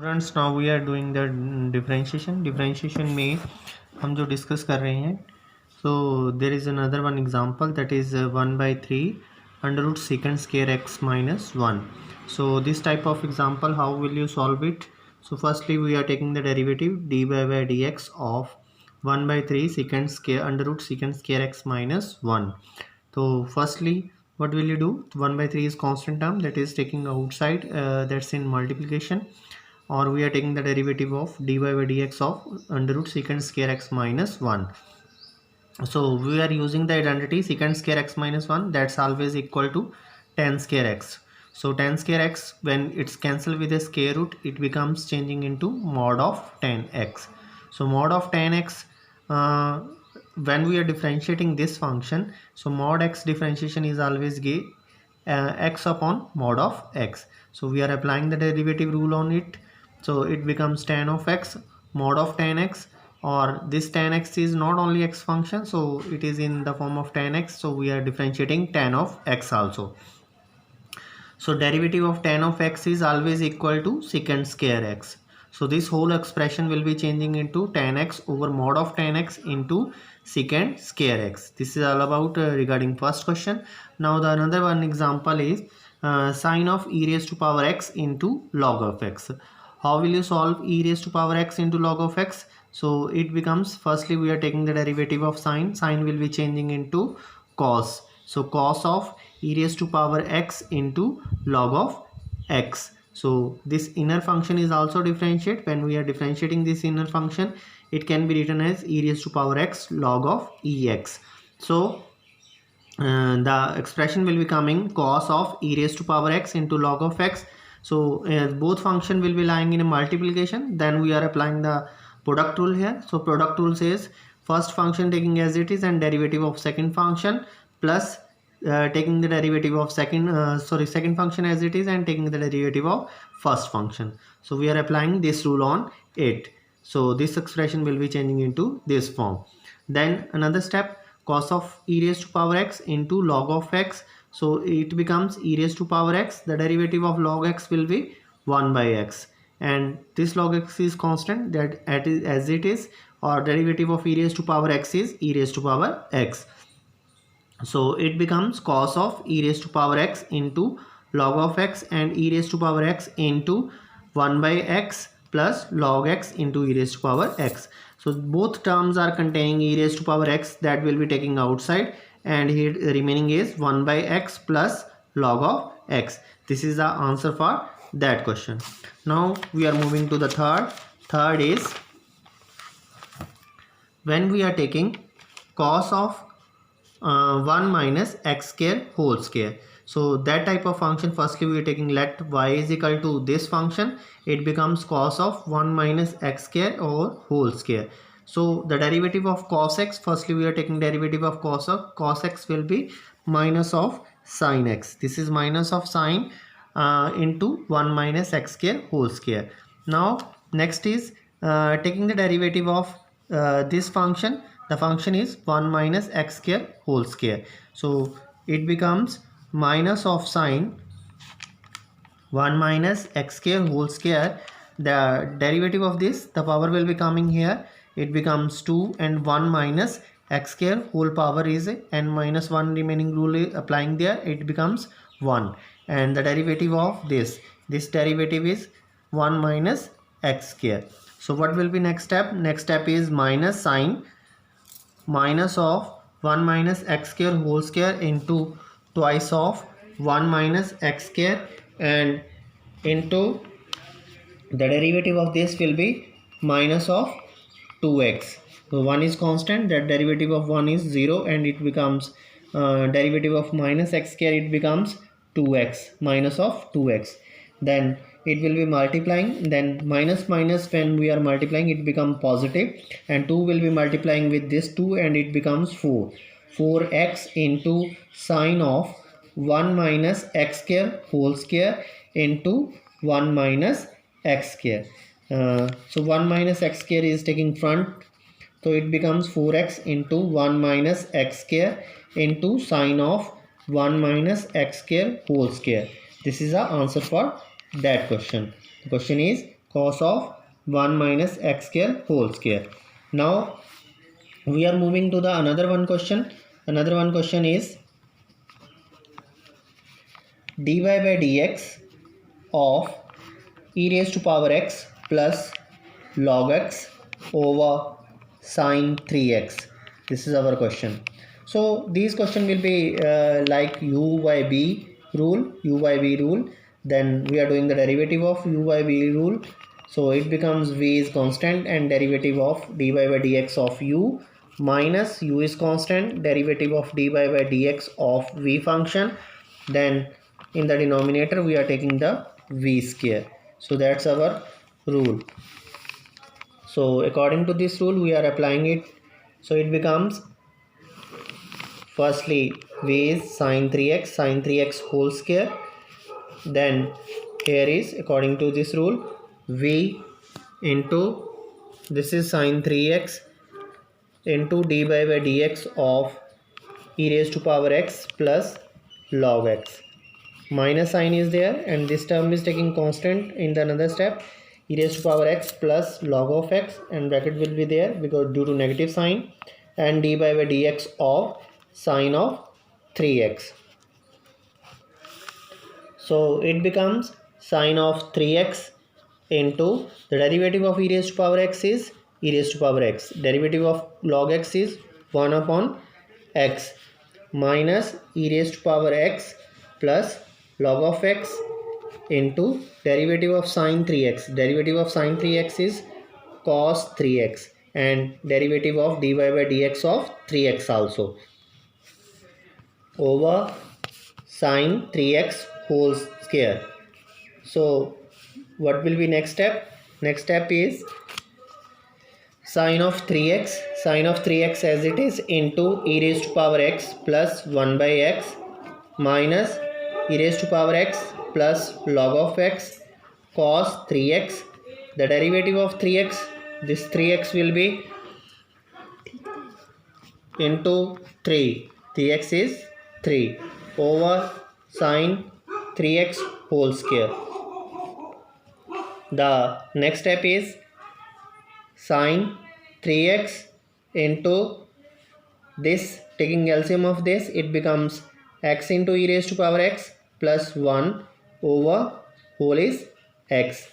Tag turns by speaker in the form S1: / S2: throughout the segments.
S1: Students now we are doing the differentiation में हम जो डिस्कस कर रहे हैं so there is another one example that is 1/3 under root second square x minus 1. So this type of example, how will you solve it? So firstly we are taking the derivative dy by dx of 1/3 secant square under root secant square x minus 1. So firstly what will you do? 1/3 is constant term, that is taking outside, that's in multiplication, or we are taking the derivative of dy by dx of under root secant square x minus 1. So we are using the identity secant square x minus 1, that's always equal to tan square x. So tan square x, when it's cancelled with a square root, it becomes changing into mod of tan x. So mod of tan x, when we are differentiating this function, so mod x differentiation is always x upon mod of x. So we are applying the derivative rule on it, so it becomes tan of x mod of tan x, or this tan x is not only x function, so it is in the form of tan x, so we are differentiating tan of x also. So derivative of tan of x is always equal to secant square x. So this whole expression will be changing into tan x over mod of tan x into secant square x. This is all about regarding first question. Now the another one example is sine of e raised to power x into log of x. How will you solve e raised to power x into log of x? So it becomes, firstly we are taking the derivative of sine. Sine will be changing into cos. So cos of e raised to power x into log of x. So this inner function is also differentiate. When we are differentiating this inner function, it can be written as e raised to power x log of ex. So the expression will be coming cos of e raised to power x into log of x. So both function will be lying in a multiplication. Then we are applying the product rule here. So product rule says first function taking as it is and derivative of second function plus taking the derivative of second function as it is and taking the derivative of first function. So we are applying this rule on it. So this expression will be changing into this form. Then another step, cos of e raised to power x into log of x. So it becomes e raised to power x, the derivative of log x will be 1 by x, and this log x is constant, that as it is, or derivative of e raised to power x is e raised to power x. So it becomes cos of e raised to power x into log of x and e raised to power x into 1 by x plus log x into e raised to power x. So both terms are containing e raised to power x, that will be taking outside, and here remaining is 1 by x plus log of x. This is the answer for that question. Now we are moving to the third is when we are taking cos of 1 minus x square whole square. So that type of function, firstly we are taking let y is equal to this function, it becomes cos of 1 minus x square over whole square. So the derivative of cos x, firstly we are taking derivative of cos x will be minus of sin x. This is minus of sin into 1 minus x square whole square. Now next is taking the derivative of this function. The function is 1 minus x square whole square. So it becomes minus of sine 1 minus x square whole square. The derivative of this, the power will be coming here. It becomes 2, and 1 minus x square whole power is n minus 1 remaining rule applying there. It becomes 1, and the derivative of this derivative is 1 minus x square. So what will be next step? Next step is minus sine minus of 1 minus x square whole square into twice of 1 minus x square, and into the derivative of this will be minus of 2x. So 1 is constant, that derivative of 1 is 0, and it becomes derivative of minus x square, it becomes 2x, minus of 2x. Then it will be multiplying, then minus minus, when we are multiplying it become positive, and 2 will be multiplying with this 2 and it becomes 4x into sine of 1 minus x square whole square into 1 minus x square. So 1 minus x square is taking front, so it becomes 4x into 1 minus x square into sine of 1 minus x square whole square. This is the answer for that question. The question is cos of 1 minus x square whole square. Now we are moving to the another one question. Another one question is dy by dx of e raised to power x plus log x over sine 3x. This is our question. So these question will be like u by b rule. Then we are doing the derivative of u by b rule. So it becomes v is constant and derivative of dy by dx of u minus u is constant, derivative of dy by dx of v function. Then in the denominator we are taking the v square. So that's our rule. So according to this rule we are applying it. So it becomes firstly v is sine 3x whole square. Then here is according to this rule v into this is sine 3x into dy by dx of e raised to power x plus log x. Minus sign is there and this term is taking constant in the another step, e raised to power x plus log of x, and bracket will be there because due to negative sign, and dy by dx of sine of 3x. So it becomes sine of 3x into the derivative of e raised to power x is e raised to power x, derivative of log x is 1 upon x minus e raised to power x plus log of x into derivative of sine 3x. Derivative of sine 3x is cos 3x and derivative of dy by dx of 3x also over sine 3x whole square. So what will be next step? Next step is sine of 3x as it is into e raised to power x plus 1 by x minus e raised to power x plus log of x cos 3x. The derivative of 3x, this 3x will be into 3x is 3 over sine 3x whole square. The next step is sine 3x into this, taking LCM of this, it becomes x into e raised to power x plus 1 over whole is x,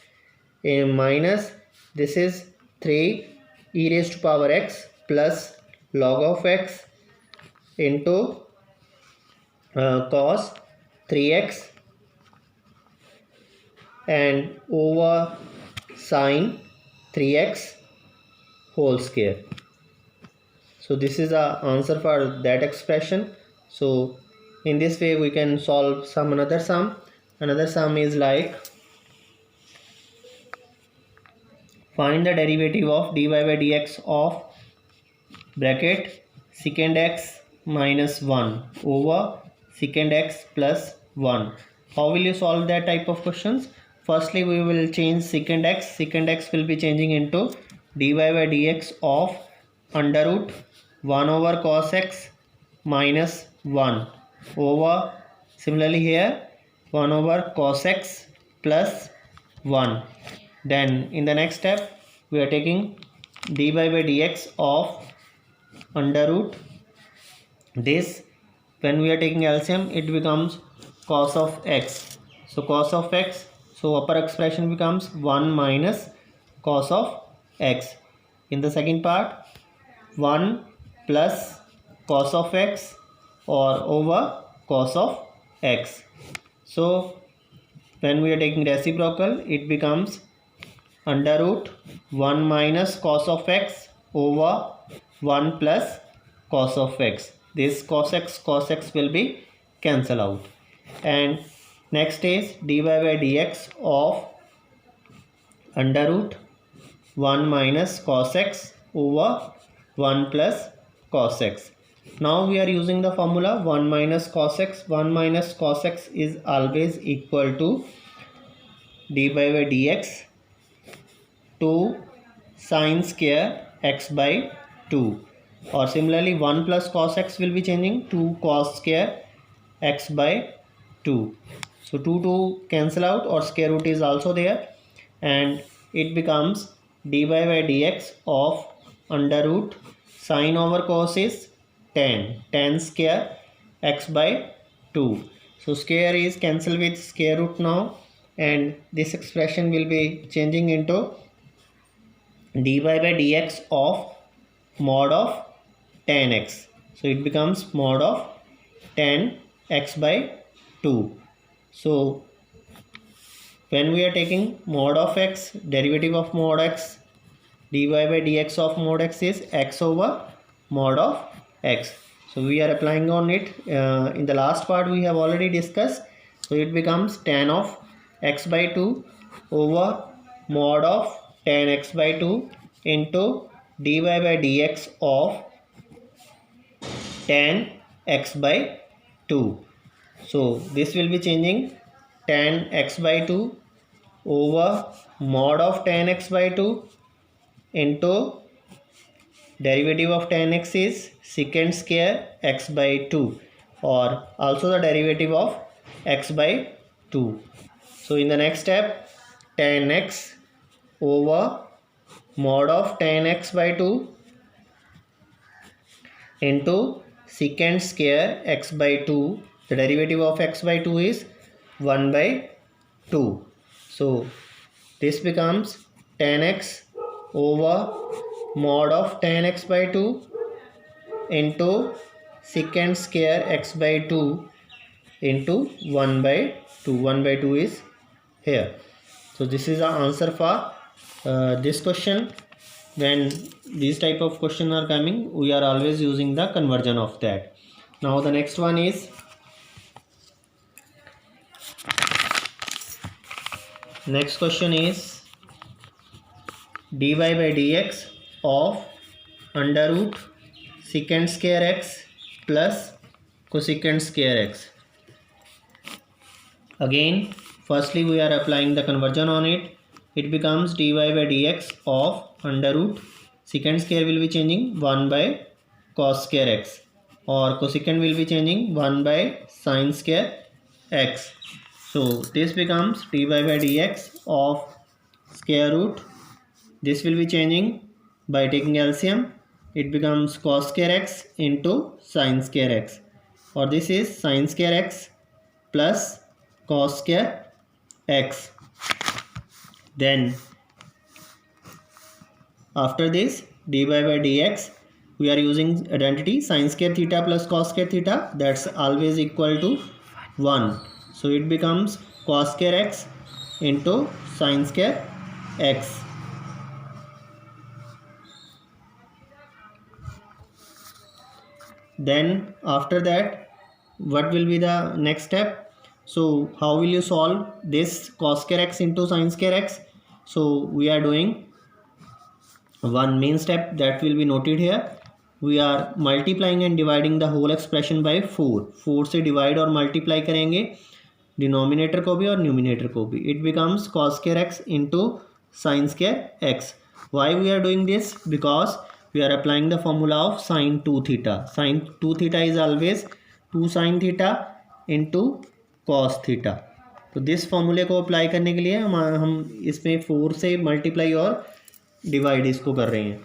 S1: and minus this is 3 e raised to power x plus log of x into cos 3x and over sine 3x whole square. So this is the answer for that expression. So in this way we can solve some another sum. Another sum is like find the derivative of dy by dx of bracket secant x minus 1 over secant x plus 1. How will you solve that type of questions? Firstly we will change secant x will be changing into dy by dx of under root 1 over cos x minus 1 over, similarly here 1 over cos x plus 1. Then in the next step we are taking dy by dx of under root this, when we are taking LCM it becomes cos of x. So cos of x, so upper expression becomes 1 minus cos of x. In the second part 1 plus cos of x or over cos of x. So when we are taking reciprocal it becomes under root 1 minus cos of x over 1 plus cos of x. This cos x will be cancel out. And next is dy by dx of under root 1 minus cos x over 1 plus cos x. Now we are using the formula 1 minus cos x. 1 minus cos x is always equal to dy by dx 2 sine square x by 2, or similarly 1 plus cos x will be changing to cos square x by 2. So 2 cancel out or square root is also there, and it becomes dy by dx of under root sine over cos is 10 square x by 2. So square is cancelled with square root now, and this expression will be changing into dy by dx of mod of tan x. So it becomes mod of tan x by 2. So when we are taking mod of x, derivative of mod x, dy by dx of mod x is x over mod of x. So we are applying on it. In the last part we have already discussed. So it becomes tan of x by 2 over mod of tan x by 2 into dy by dx of tan x by 2. So this will be changing tan x by 2 over mod of tan x by 2 into derivative of tan x is secant square x by 2, or also the derivative of x by 2. So in the next step, tan x over mod of tan x by 2 into secant square x by 2. The derivative of x by 2 is 1 by 2. So this becomes tan x over mod of tan x by 2 into secant square x by 2 into 1 by 2. 1 by 2 is here. So this is the answer for this question. When these type of question are coming, we are always using the conversion of that. Now the next one is next question is dy by dx of under root secant square x plus cosecant square x. Again, firstly we are applying the conversion on it. It becomes dy by dx of under root secant square will be changing 1 by cos square x, or cosecant will be changing 1 by sin square x. So this becomes dy by dx of square root. This will be changing by taking LCM. It becomes cos square x into sin square x, or this is sin square x plus cos square x. Then after this dy by dx, we are using identity sin square theta plus cos square theta, that's always equal to 1. So it becomes cos square x into sin square x. Then after that, what will be the next step? So how will you solve this cos square x into sin square x? So we are doing one main step that will be noted here. We are multiplying and dividing the whole expression by 4. 4 से divide और multiply करेंगे denominator को भी और numerator को भी. It becomes cos square x into sin square x. Why we are doing this? Because we are applying the formula of sin 2 theta. Sin 2 theta is always 2 sin theta into cos theta. तो this फॉर्मूले को apply करने के लिए हम इसमें 4 से multiply और डिवाइड इसको कर रहे हैं.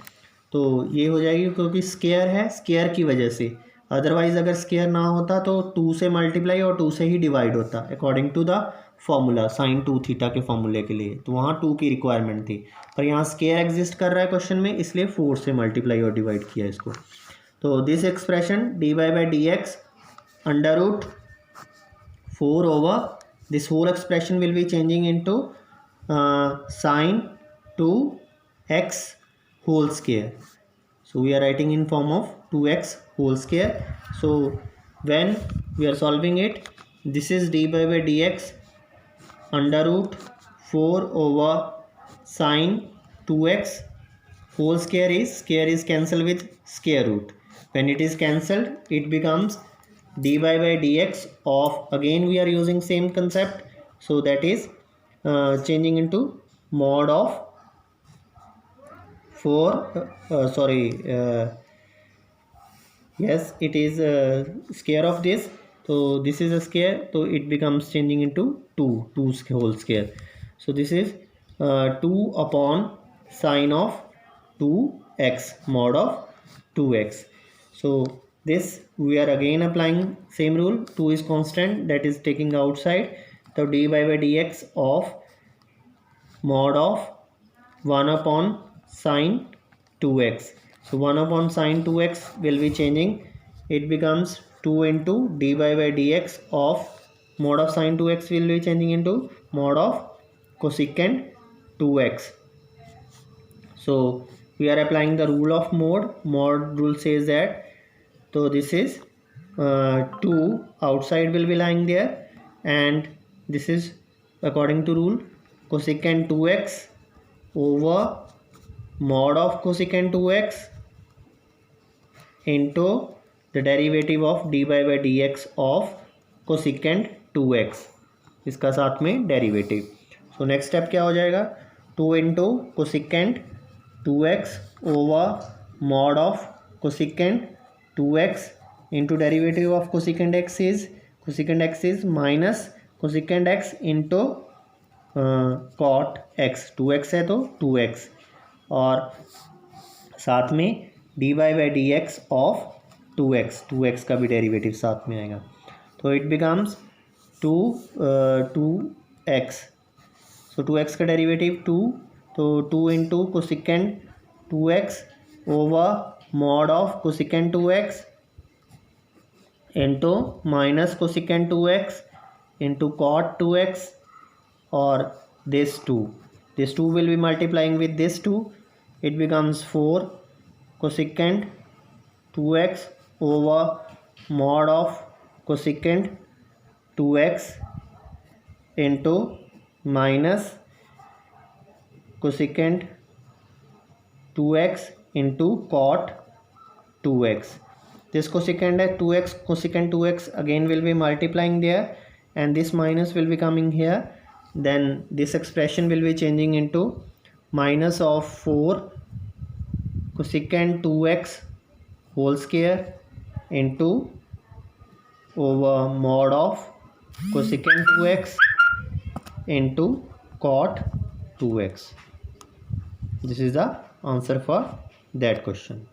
S1: तो ये हो जाएगी क्योंकि स्केयर है, स्केयर की वजह से. अदरवाइज अगर स्केयर ना होता तो 2 से मल्टीप्लाई और 2 से ही डिवाइड होता according to the formula sine 2 theta के फॉर्मूले के लिए. तो वहाँ 2 की रिक्वायरमेंट थी, पर यहाँ स्केयर एग्जिस्ट कर रहा है क्वेश्चन में, इसलिए 4 से मल्टीप्लाई और डिवाइड किया इसको. तो this expression D Y by D X under root 4 over this whole expression will be changing into sine 2x whole square. So we are writing in form of 2x whole square. So when we are solving it, this is d by dx under root 4 over sine 2x whole square is cancelled with square root. When it is cancelled, it becomes dy by dx of, again we are using same concept, so that is changing into mod of 4 yes, it is square of this. So this is a square, so it becomes changing into 2 whole square. So this is 2 upon sine of 2x mod of 2x. So this we are again applying same rule. 2 is constant, that is taking outside. So dy by dx of mod of 1 upon sine 2x. So 1 upon sine 2x will be changing. It becomes 2 into dy by dx of mod of sine 2x will be changing into mod of cosecant 2x. So we are applying the rule of mod. Mod rule says that, so this is 2 outside will be lying there, and this is according to rule cosecant 2x over mod of cosecant 2x into the derivative of dy by dx of cosecant 2x, इसका साथ में derivative. So next step क्या हो जाएगा, 2 into cosecant 2x over mod of cosecant 2x into derivative of cosecant x is minus cosecant x into cot x. 2x है तो 2x, और साथ में D by by D X of 2x का भी डेरिवेटिव साथ में आएगा. तो it becomes 2x. So 2x का डेरिवेटिव 2, तो 2 into cosecant 2x over mod of cosecant 2x into minus cosecant 2x into cot 2x, और this 2 will be multiplying with this 2. It becomes 4 cosecant 2x over mod of cosecant 2x into minus cosecant 2x into cot 2x. This cosecant है 2x, cosecant 2x again will be multiplying there, and this minus will be coming here. Then this expression will be changing into minus of 4 cosecant 2x whole square into over mod of cosecant 2x into cot 2x. This is the answer for that question.